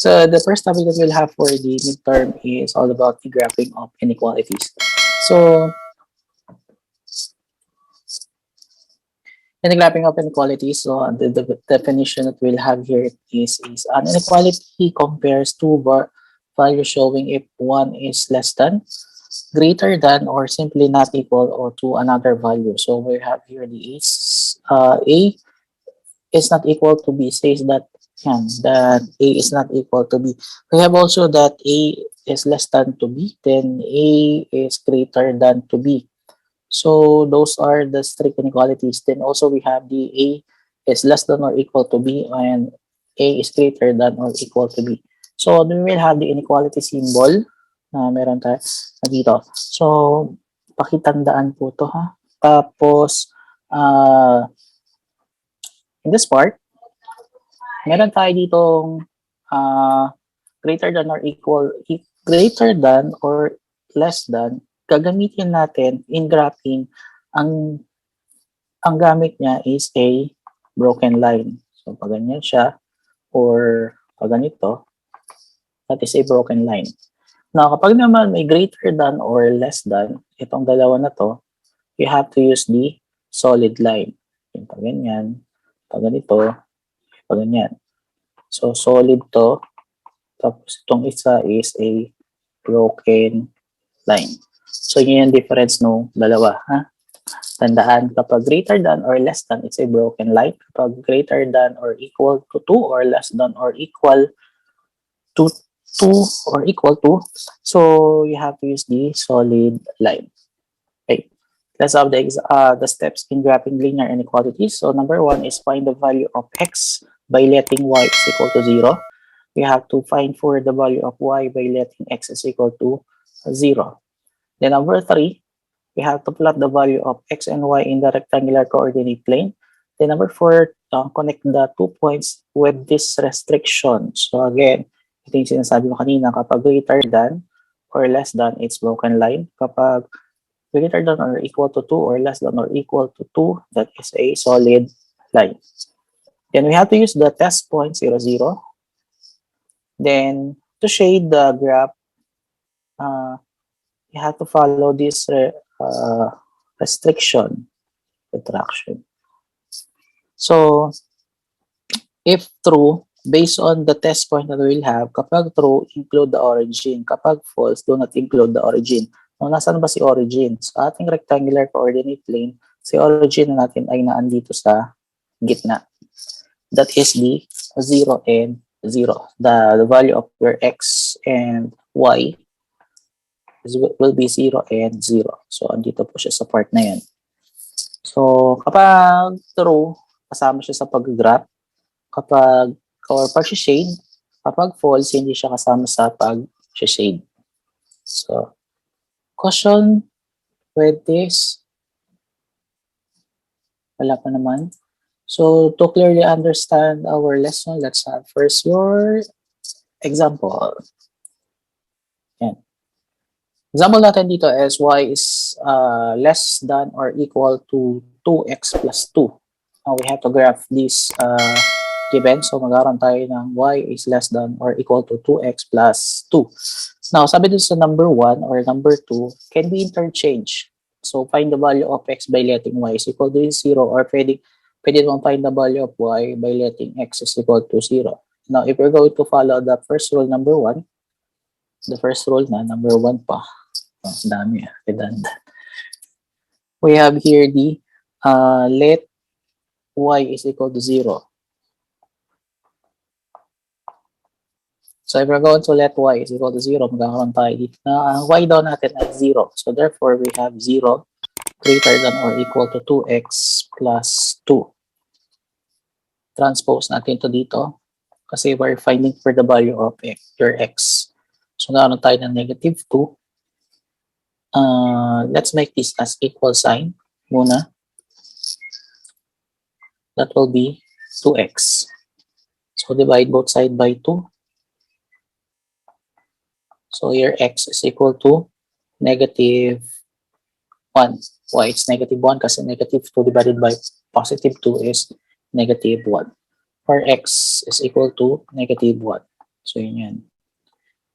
So the first topic that we'll have for the midterm is all about the graphing of inequalities. So in the graphing of inequalities, so the definition that we'll have here is an inequality compares two values showing if one is less than, greater than, or simply not equal or to another value. So we have here the A is not equal to B says that that A is not equal to B. We have also that A is less than to B, then A is greater than to B. So those are the strict inequalities. Then also we have the A is less than or equal to B and A is greater than or equal to B. So we will have the inequality symbol na meron tayo dito. So pakitandaan po to ha. Tapos in this part, meron tayo ditong greater than or equal, greater than or less than. Gagamitin natin in graphing, ang gamit niya is a broken line. So pag ganyan siya or pag ganito, that is a broken line. Now, kapag naman may greater than or less than, itong dalawa na to, you have to use the solid line. Yung pag ganyan, pag ganito, pag ganyan. So solid to, tapos itong isa is a broken line. So yun yung difference no dalawa. Ha? Tandaan, kapag greater than or less than, it's a broken line. Kapag greater than or equal to 2 or less than or equal to 2 or equal to, so you have to use the solid line. Okay, let's have the steps in graphing linear inequalities. So number 1 is find the value of x by letting y is equal to 0. We have to find for the value of y by letting x is equal to 0. Then number 3, we have to plot the value of x and y in the rectangular coordinate plane. Then number 4, connect the 2 points with this restriction. So again, ito yung sinasabi mo kanina, kapag greater than or less than, it's broken line. Kapag greater than or equal to 2 or less than or equal to 2, that is a solid line. Then we have to use the test point 0, 0. Then to shade the graph, you have to follow this restriction, retraction. So if true, based on the test point that we'll have, kapag true, include the origin. Kapag false, do not include the origin. So, nasaan ba si origin? Sa ating rectangular coordinate plane, si origin natin ay naandito sa gitna. That is the 0 and 0. The value of your x and y will be 0 and 0. So, andito po siya sa part na yan. So, kapag true, kasama siya sa pag-graph. Kapag or pag-shade, kapag false, hindi siya kasama sa pag-shade. So, caution with this. Wala pa naman. So, to clearly understand our lesson, let's have first your example. Yan. Example natin dito is y is less than or equal to 2x plus 2. Now, we have to graph this given. So, magkaroon tayo ng y is less than or equal to 2x plus 2. Now, sabi dun sa number 1 or number 2, can we interchange? So, find the value of x by letting y is equal to 0 or pwede mong find the value of y by letting x is equal to 0. Now, if we're going to follow the first rule number 1, the first rule na, number 1 pa. Oh, dami redundant. We have here the let y is equal to 0. So if we're going to let y is equal to 0, magkakaroon tayo dito na ang y daw natin ay 0. So therefore, we have 0 greater than or equal to 2x plus 2. Transpose natin to dito kasi we're finding for the value of your x. So magkakaroon tayo ng negative 2. Let's make this as equal sign muna. That will be 2x. So divide both sides by 2. So your x is equal to negative 1. Why it's negative 1? Kasi negative 2 divided by positive 2 is negative 1. Or x is equal to negative 1. So, yun yan.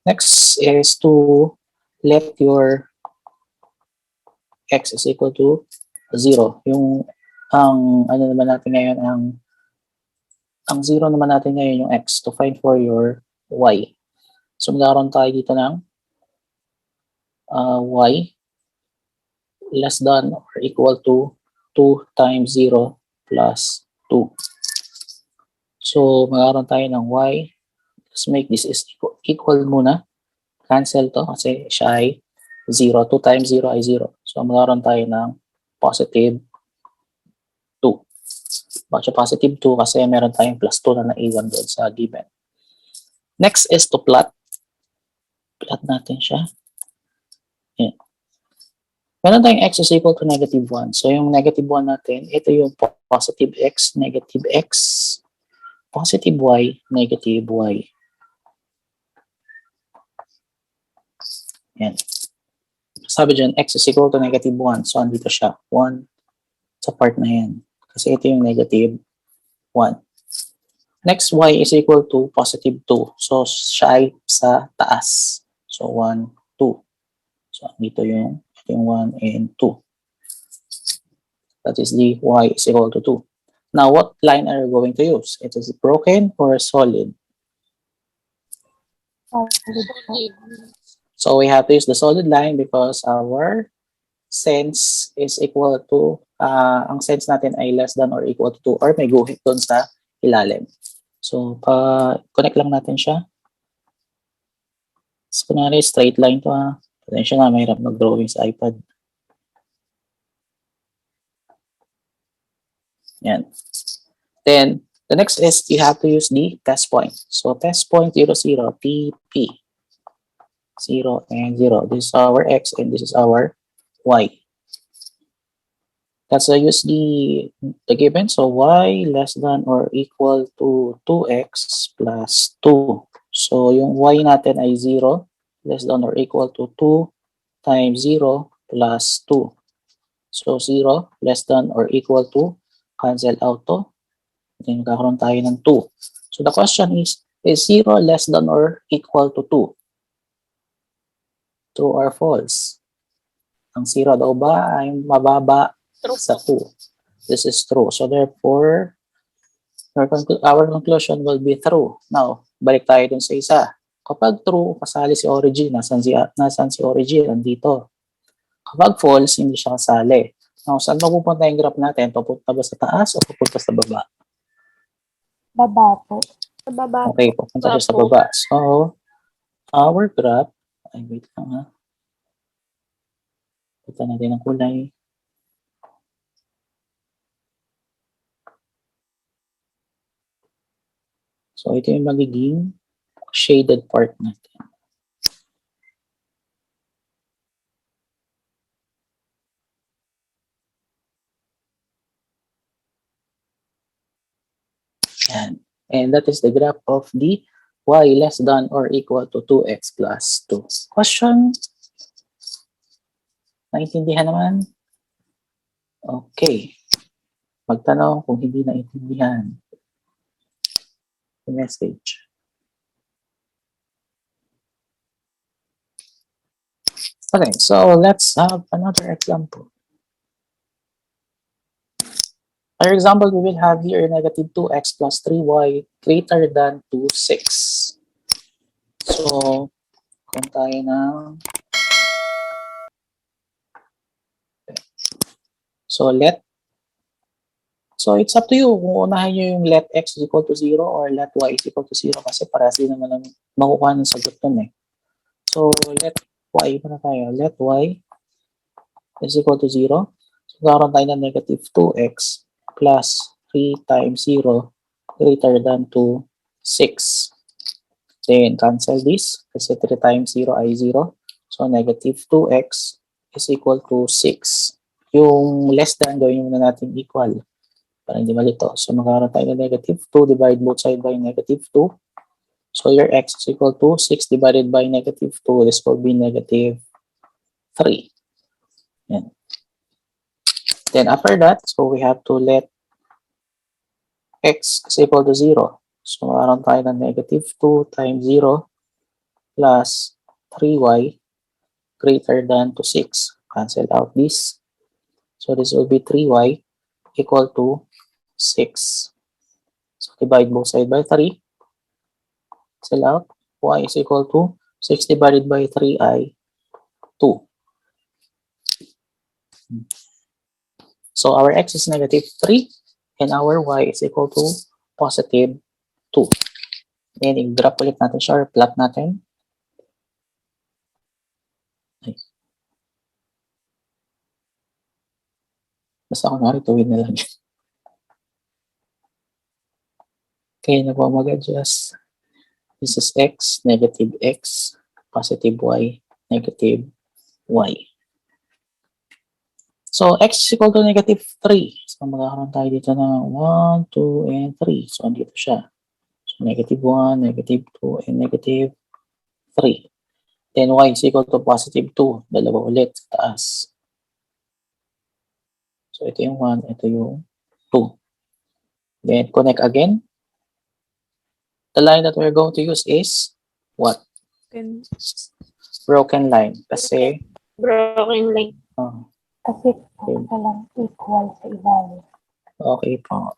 Next is to let your x is equal to 0. Ang ano naman natin ngayon, ang 0 naman natin ngayon yung x to find for your y. So, magkakaroon tayo dito ng y less than or equal to 2 times 0 plus 2. So, magkakaroon tayo ng y. Let's make this is equal muna. Cancel to kasi siya ay 0. 2 times 0 ay 0. So, magkakaroon tayo ng positive 2. Bakit siya positive 2? Kasi meron tayong plus 2 na naiwan doon sa given. Next is to plot. Plot natin siya. Yan. Meron tayong x is equal to negative 1. So, yung negative 1 natin, ito yung positive x, positive y, negative y. Yan. Sabi dyan, x is equal to negative 1. So, andito siya. 1 sa part na yan. Kasi ito yung negative 1. Next, y is equal to positive 2. So, siya ay sa taas. So, 1, 2. So, dito yung 1 and 2. That is the y is equal to 2. Now, what line are you going to use? It is broken or solid? So, we have to use the solid line because our sense is equal to, ang sense natin ay less than or equal to 2 or may guhit doon sa ilalim. So, connect lang natin siya. So, kunwari, straight line to ha. Pasensya na, mahirap mag-drawing sa iPad. Yan. Then, the next is you have to use the test point. So, test point 0, 0, TP. 0 and 0. This is our x and this is our y. Let's use the given. So, y less than or equal to 2x plus 2. So, yung y natin ay 0 less than or equal to 2 times 0 plus 2. So, 0 less than or equal to cancel out to. Then, magkakaroon tayo ng 2. So, the question is 0 less than or equal to 2? True or false? Ang 0 daw ba ay mababa sa 2? This is true. So, therefore, our conclusion will be true. Now, balik tayo dun sa isa. Kapag true, kasali si origin. Nasaan si origin? Nandito. Kapag false, hindi siya kasali. Now, saan mapupunta yung graph natin? Papunta ba sa taas o papunta sa baba? Baba po. Sa baba. Okay, papunta siya sa baba. So, our graph, ay wait lang ha. Punta natin ang kulay. So, ito yung magiging shaded part natin. Yan. And that is the graph of the y less than or equal to 2x plus 2. Question? Naintindihan naman? Okay. Magtanong kung hindi naintindihan. Message. Okay, so let's have another example. For example, we will have here negative 2x plus 3y greater than 2, 6. So, kung tayo na... So, it's up to you kung unahin nyo yung let x is equal to 0 or let y is equal to 0 kasi parehas din naman ang makukuha ng sagot nun eh. So, let y muna tayo. Let y is equal to 0. So, karoon tayo ng negative 2x plus 3 times 0 greater than 2, 6. Then, cancel this kasi 3 times 0 ay 0. So, negative 2x is equal to 6. Yung less than, gawin muna natin equal para hindi malito. So, magkakaroon tayo ng negative 2, divide both side by negative 2. So, your x is equal to 6 divided by negative 2. This will be negative 3. Yan. Then, after that, so we have to let x is equal to 0. So, meron tayo ng negative 2 times 0 plus 3y greater than to 6. Cancel out this. So, this will be 3y equal to 6. So, divide both sides by 3. Cancel out. Y is equal to 6 divided by 3i, 2. So, our x is negative 3 and our y is equal to positive 2. Then, i-graph ulit natin siya or plot natin. Basta kunwari, tuwid na lang. Kaya na po mag-adjust. This is x, negative x, positive y, negative y. So, x is equal to negative 3. So, magkakaroon tayo dito ng 1, 2, and 3. So, andito siya. So, negative 1, negative 2, and negative 3. Then, y is equal to positive 2. Dalawa ulit sa taas. So, ito yung 1, ito yung 2. Then, connect again. The line that we're going to use is what? Broken line. Kasi, Broken line. Kasi walang equal sa ilalim. okay po.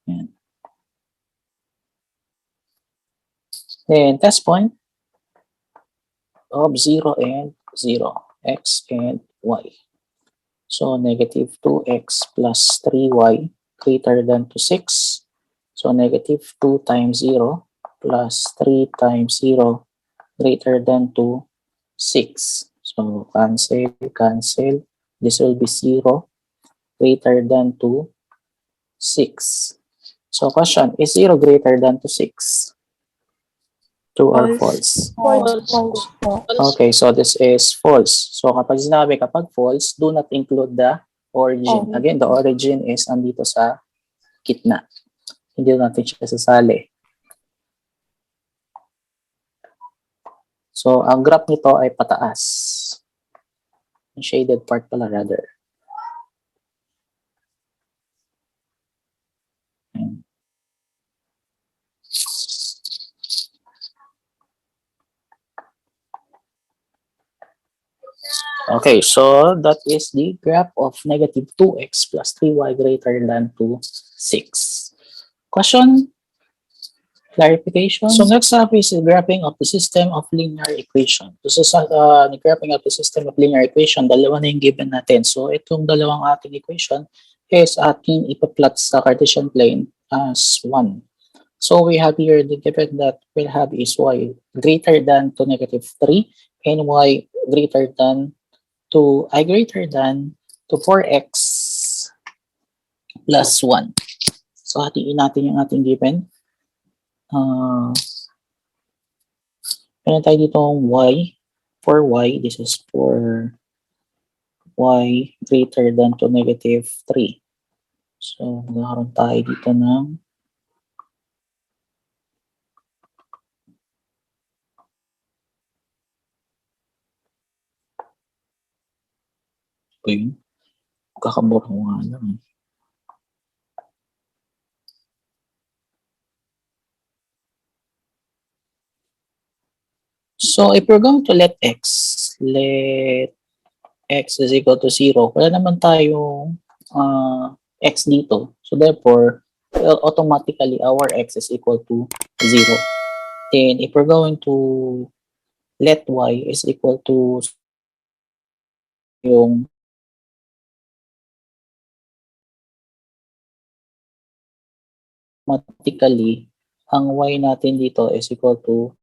Yan. Then, test point of 0 and 0, x and y. So, negative 2x plus 3y greater than to 6. So, negative 2 times 0 plus 3 times 0 greater than to 6. So, cancel, cancel. This will be 0 greater than to 6. So, question, is 0 greater than to 6? True or false? False po. Okay, so this is false. So, kapag sinabi kapag false, do not include the origin. Again, the origin is andito sa gitna. Hindi natin siya sasali. So, ang graph nito ay pataas. Ang shaded part pala rather. Ayan. Okay, so that is the graph of negative 2x plus 3y greater than to 6. Question? Clarification? So next up is the graphing of the system of linear equation. So sa graphing of the system of linear equation, dalawa na yung given natin. So itong dalawang ating equation is ating ipa-plot sa Cartesian plane as 1. So we have here the given that we'll have is y greater than to negative 3 and y greater than to 4x plus 1. So hatiin natin yung ating given. Meron tayo dito y. For y, this is for y greater than to negative 3. So magkakaroon tayo dito ng yun. Kakamura ko nga lang. So, if we're going to let x is equal to 0, wala naman tayong x dito. So, therefore, automatically, our x is equal to 0. Then, if we're going to let y is equal to yung automatically, ang y natin dito is equal to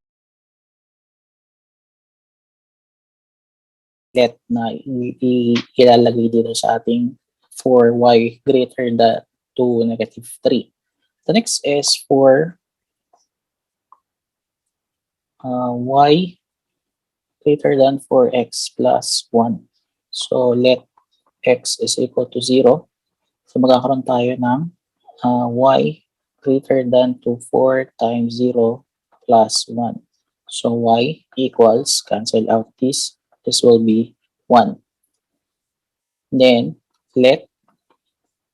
let na ilalagay dito sa ating for y greater than to negative 3. The next is for y greater than 4x plus 1. So let x is equal to 0. So magkakaroon tayo ng y greater than to 4 times 0 plus 1. So y equals, cancel out this. This will be 1. Then let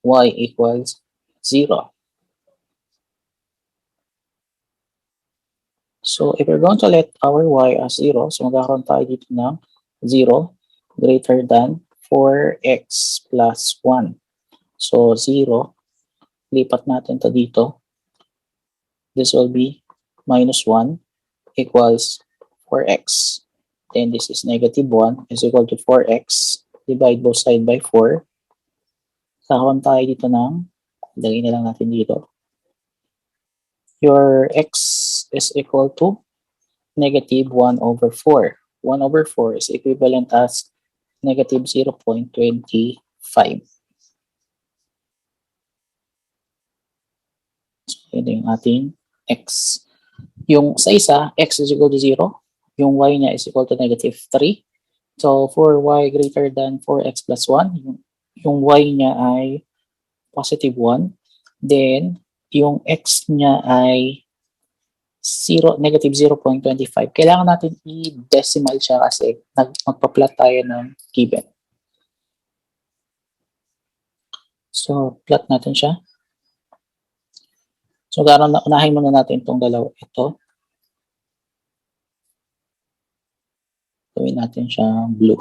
y equals 0. So if we're going to let our y as 0, so magkakaroon tayo dito ng 0 greater than 4x plus 1. So 0, lipat natin to dito. This will be minus 1 equals 4x. Then this is negative 1 is equal to 4x. Divide both side by 4. Kakaroon tayo dito ng, lagay na lang natin dito. Your x is equal to negative 1 over 4. 1 over 4 is equivalent as negative 0.25. So, ito yung ating x. Yung sa isa, x is equal to 0. Yung y niya is equal to negative 3. So, for y greater than 4x plus 1, yung y niya ay positive 1. Then, yung x niya ay negative 0.25. Kailangan natin i-decimal siya kasi magpa-plot tayo ng given. So, plot natin siya. So, unahin muna natin itong dalawa. Ito. Gawin natin siyang blue.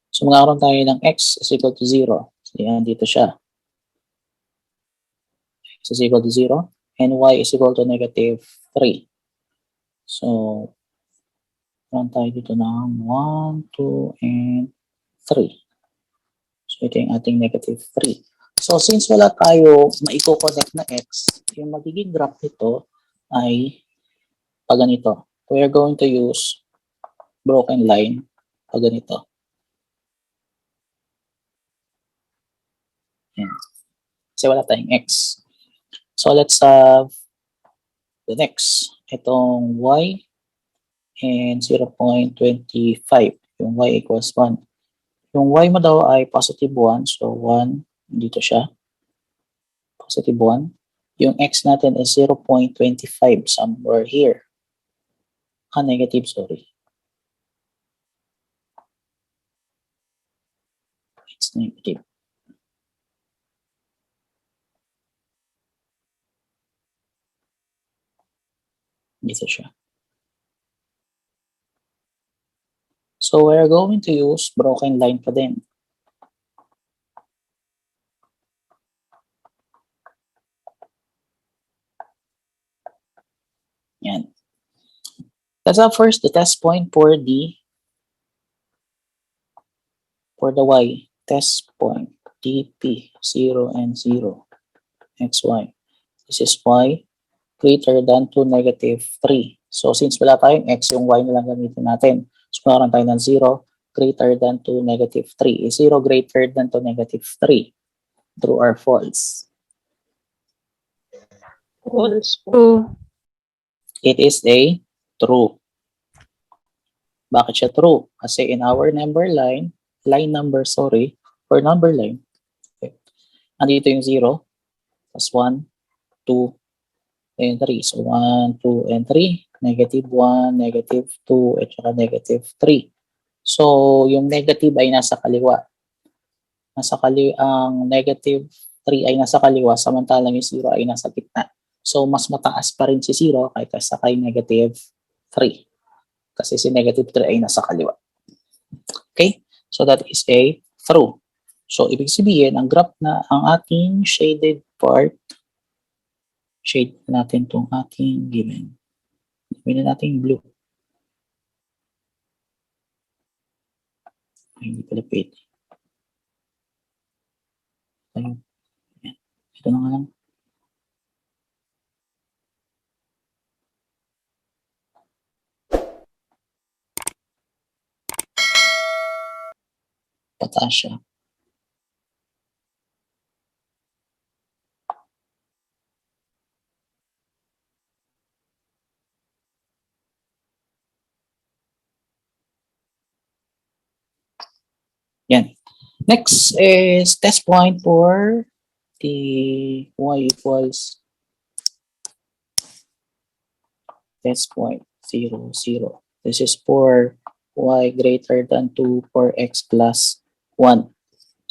So, magkakaroon tayo ng x is equal to 0. So, yan, dito siya. X is equal to 0. And y is equal to negative 3. So, meron tayo dito ng 1, 2, and 3. So, ito yung ating negative 3. So, since wala tayo maiko-connect na x, yung magiging graph nito ay pag ganito. We are going to use broken line pag ganito. Yan. Kasi wala tayong x. So, let's have the next. Itong y and 0.25. Yung y equals 1. Yung y mo daw ay positive 1. So, 1, dito siya. Positive 1. Yung x natin is 0.25 somewhere here. Negative, sorry. It's negative. Dito siya. So, we're going to use broken line pa din. Yan. Let's have first the test point for the y. Test point dp 0 and 0 xy. This is y greater than to negative 3. So, since wala tayong x, yung y na lang gamitin natin. So, magkakaroon tayo ng 0 greater than to negative 3. Is 0 greater than to negative 3? True or false? False. True. It is a true. Bakit siya true? Kasi in our number line number, for number line, okay, andito yung 0, plus 1, 2, and 3. So, 1, 2, and 3. Negative 1, negative 2, at saka negative 3. So, yung negative ay nasa kaliwa. Ang negative 3 ay nasa kaliwa, samantalang yung 0 ay nasa gitna. So, mas mataas pa rin si 0 kaysa kay negative 3. Kasi si negative 3 ay nasa kaliwa. Okay? So, that is a true. So, ibig sabihin, ang graph na ang ating shaded part, shade natin itong ating given. Gawin na natin blue. Ay, hindi pala pwede. Ayun. Ayan. Ito na nga lang. Pataas siya. Yan. Next is test point for the y equals test point 0, 0. This is for y greater than 2 for x plus 1.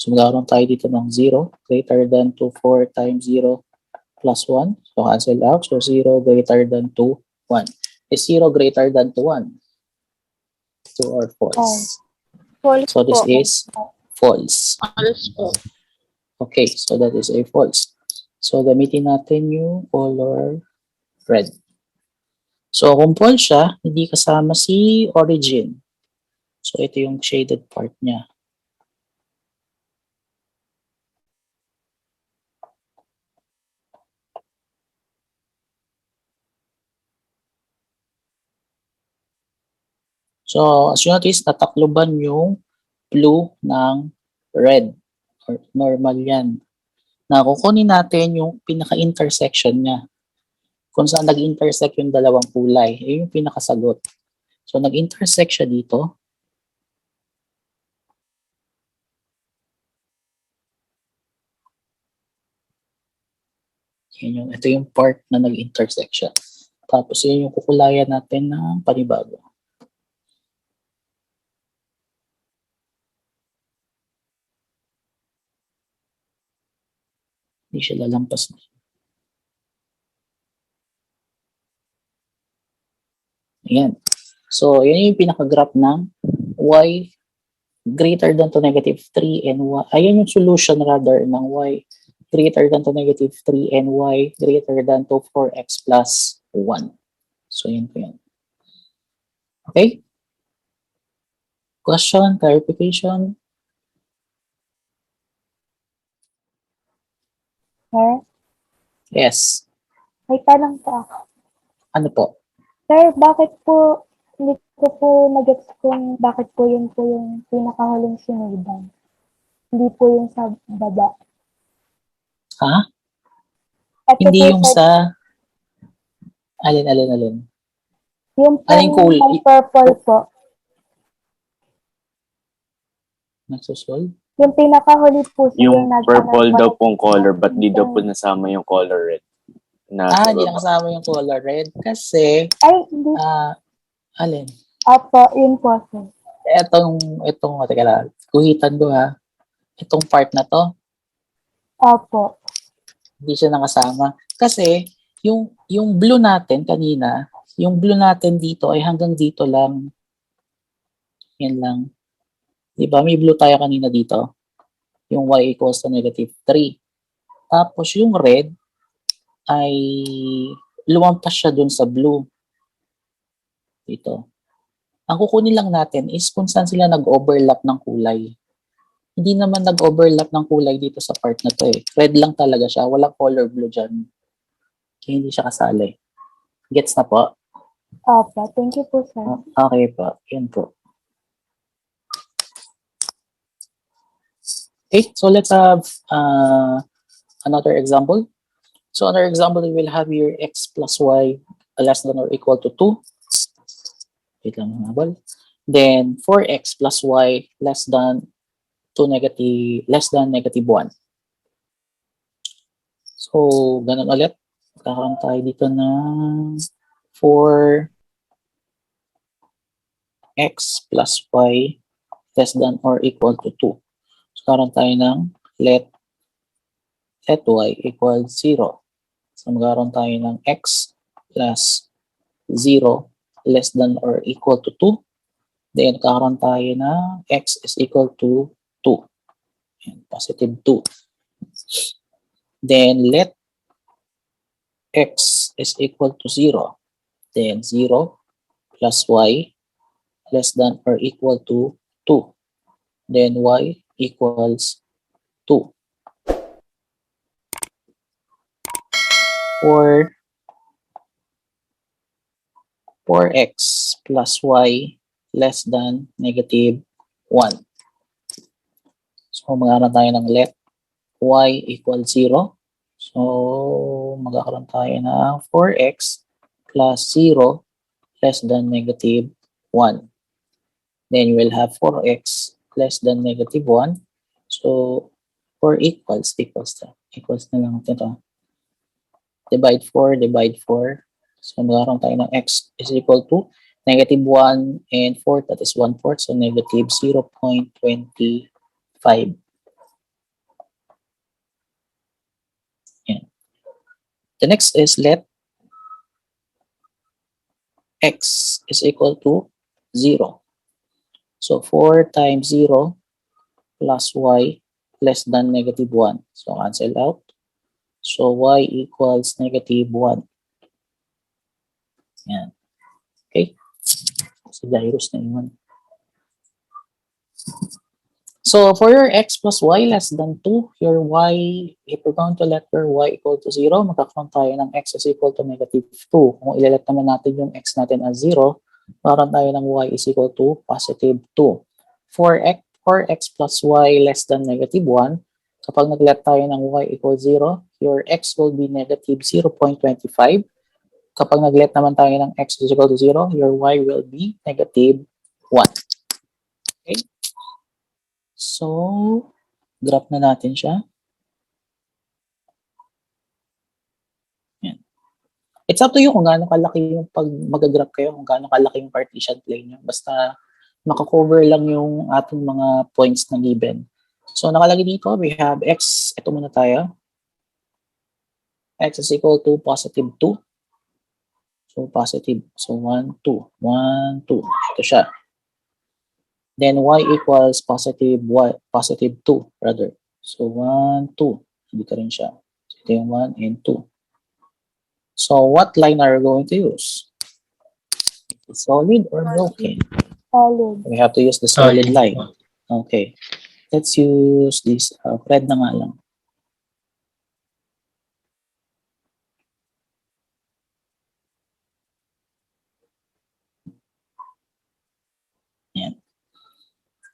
So magkakaroon tayo dito ng 0 greater than 2, 4 times 0 plus 1. So cancel out. So 0 greater than 2, 1. Is 0 greater than 2, 1? True or false? False So this po. is false. False po. Okay, so that is a false. So gamitin natin yung color red. So kung false siya, hindi kasama si origin. So ito yung shaded part niya. So as you notice, tatakloban yung blue ng red. Or normal yan. Na kukunin natin yung pinaka-intersection niya. Kung saan nag-intersect yung dalawang kulay. Yun yung pinakasagot. So nag-intersect siya dito. Ito yung part na nag-intersect siya. Tapos yun yung kukulayan natin ng panibago. Hindi siya lalampas na. Ayan. So, yun yung pinaka-graph ng y greater than to negative 3 and y. Ayan yung solution rather ng y greater than to negative 3 and y greater than to 4x plus 1. So, yun po yan. Okay? Question, clarification? Sir, Yes. may tanong po ako. Ano po? Sir, bakit po, hindi ko po nag-gets kung bakit po yun po yung pinakahuling sinudan. Hindi po yung sa baba. Ha? Ito Hindi po, yung sir, sa... Alin? yung po Alin cool? may purple po. Nagsusolve? Yung pinakahuli po, sir, Yung purple daw pong color, but di daw po Ay, nasama yung color red. Na Hindi na kasama yung color red kasi, hindi. alin? Opo, yun po, sir. Teka lang, kuhitan ko ha. Itong part na to, Opo. hindi siya nakasama. Kasi, yung blue natin kanina, yung blue natin dito ay hanggang dito lang. Yan lang. Di ba? May blue tayo kanina dito. Yung y equals to negative 3. Tapos yung red ay lumampas siya dun sa blue. Dito. Ang kukunin lang natin is kung saan sila nag-overlap ng kulay. Hindi naman nag-overlap ng kulay dito sa part na to eh. Red lang talaga siya. Walang color blue dyan. Kaya hindi siya kasali. Gets na po? Opo. Thank you po, sir. Okay po. Yan po. Okay, so let's have another example. So another example, we will have here x plus y less than or equal to 2. Wait lang mga bal. Then 4x plus y less than negative 1. So ganun ulit. Kakaroon tayo dito ng 4x plus y less than or equal to 2. So karoon tayo ng let y equal 0. So magkaroon tayo ng x plus 0 less than or equal to 2. Then kakaroon tayo na x is equal to 2. And positive 2. Then let x is equal to 0. Then 0 plus y less than or equal to 2. Then y equals 2. Or 4x plus y less than negative 1. So magkakaroon tayo ng let y equals 0. So magkakaroon tayo ng 4x plus 0 less than negative 1. Then you will have 4x less than negative 1. So 4 equals na lang ito. Divide 4. So magkakaroon tayo ng x is equal to negative 1 and 4, that is 1/4. So negative 0.25. The next is let x is equal to 0. So 4 times 0 plus y less than negative 1. So cancel out. So y equals negative 1. Yan. Okay? Si Jairus na yun. So for your x plus y less than 2, your y, if we're going to let your y equal to 0, magkakaroon tayo ng x is equal to negative 2. Kung ilalet naman natin yung x natin as 0, magkakaroon tayo ng y is equal to positive 2. For x plus y less than negative 1, kapag nag-let tayo ng y equals 0, your x will be negative 0.25. Kapag nag-let naman tayo ng x is equal to 0, your y will be negative 1. Okay? So, graph na natin siya. Yan. It's up to you kung gaano kalaki yung pag mag-graph kayo, kung gaano kalaki yung partition plane nyo. Basta makakover lang yung ating mga points na given. So, nakalagay dito, we have x, ito muna tayo. X is equal to positive 2. So, positive. So, 1, 2. 1, 2. Ito siya. Then, y equals positive 2, rather. So, 1, 2. Dito rin siya. So, ito yung 1 and 2. So, what line are we going to use? Solid or broken? Solid. We have to use the solid line. Okay. Let's use this. Red na nga lang. Yan.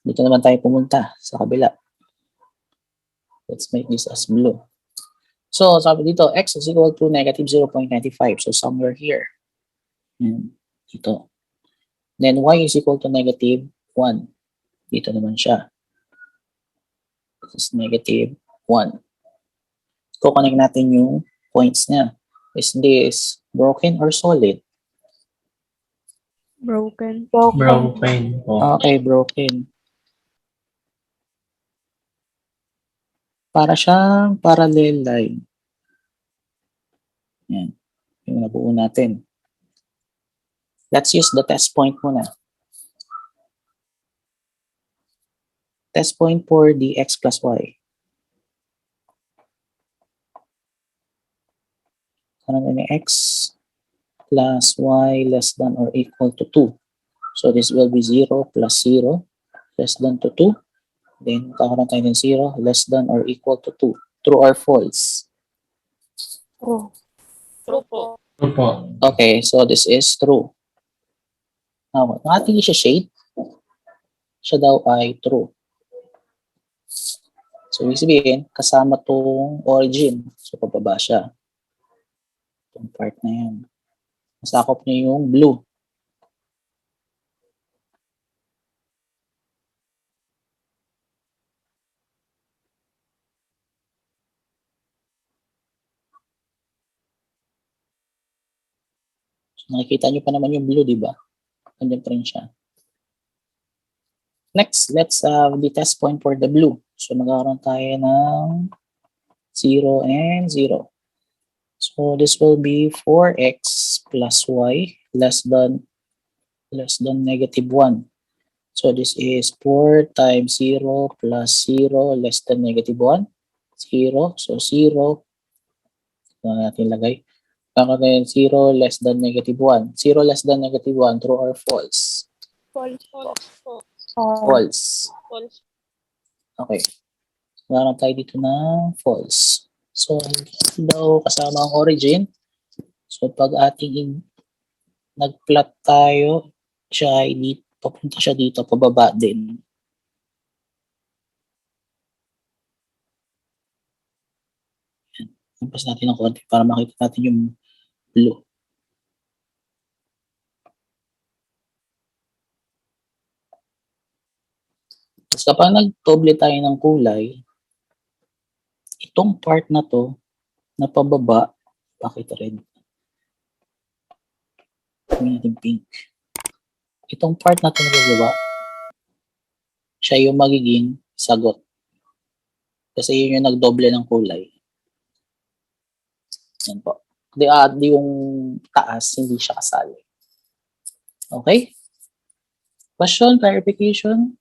Dito naman tayo pumunta sa kabila. Let's make this as blue. So, sabi dito, x is equal to negative 0.95. So, somewhere here. Yan. Dito. Then, y is equal to negative 1. Dito naman siya. This is negative 1. Kukonek natin yung points niya. Is this broken or solid? Broken. Broken po. Okay, broken. Para siyang parallel line. Yan. Yung nabuo natin. Let's use the test point muna. Test point for the x plus y. Ano na x plus y less than or equal to 2. So this will be 0 plus 0 less than to 2. Then kakaroon tayo ng 0 less than or equal to 2. True or false? True. True po. True po. Okay, so this is true. Now, kung ating i-shade, siya daw ay true. So, ibig sabihin, kasama tong origin. So, pababa siya. Itong part na yan. Masakop niya yung blue. So, nakikita niyo pa naman yung blue, di ba? Nandiyan pa rin siya. Next, let's the test point for the blue. So, magkakaroon tayo ng 0 and 0. So, this will be 4x plus y less than negative 1. So, this is 4 times 0 plus 0 less than negative 1. 0. So, 0. Ito na natin lagay. Kakaroon 0 less than negative 1. 0 less than negative 1. True or false? False po. False. False. Okay. Meron tayo dito ng false. So, hindi daw kasama ang origin. So, pag ating nag-plot tayo, siya ay papunta siya dito, pababa din. Tapos natin ng konti para makita natin yung blue. Tapos kapag nag-doble tayo ng kulay, itong part na to, na pababa, bakit red? Gawin natin pink. Itong part na to na pababa, siya yung magiging sagot. Kasi yun yung nagdoble ng kulay. Yan po. yung taas, hindi siya kasali. Okay? Question, clarification?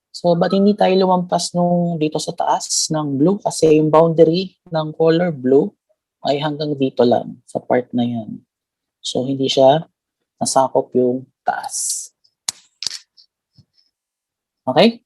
So, ba't hindi tayo lumampas nung dito sa taas ng blue? Kasi yung boundary ng color blue ay hanggang dito lang, sa part na yan. So, hindi siya nasakop yung taas. Okay?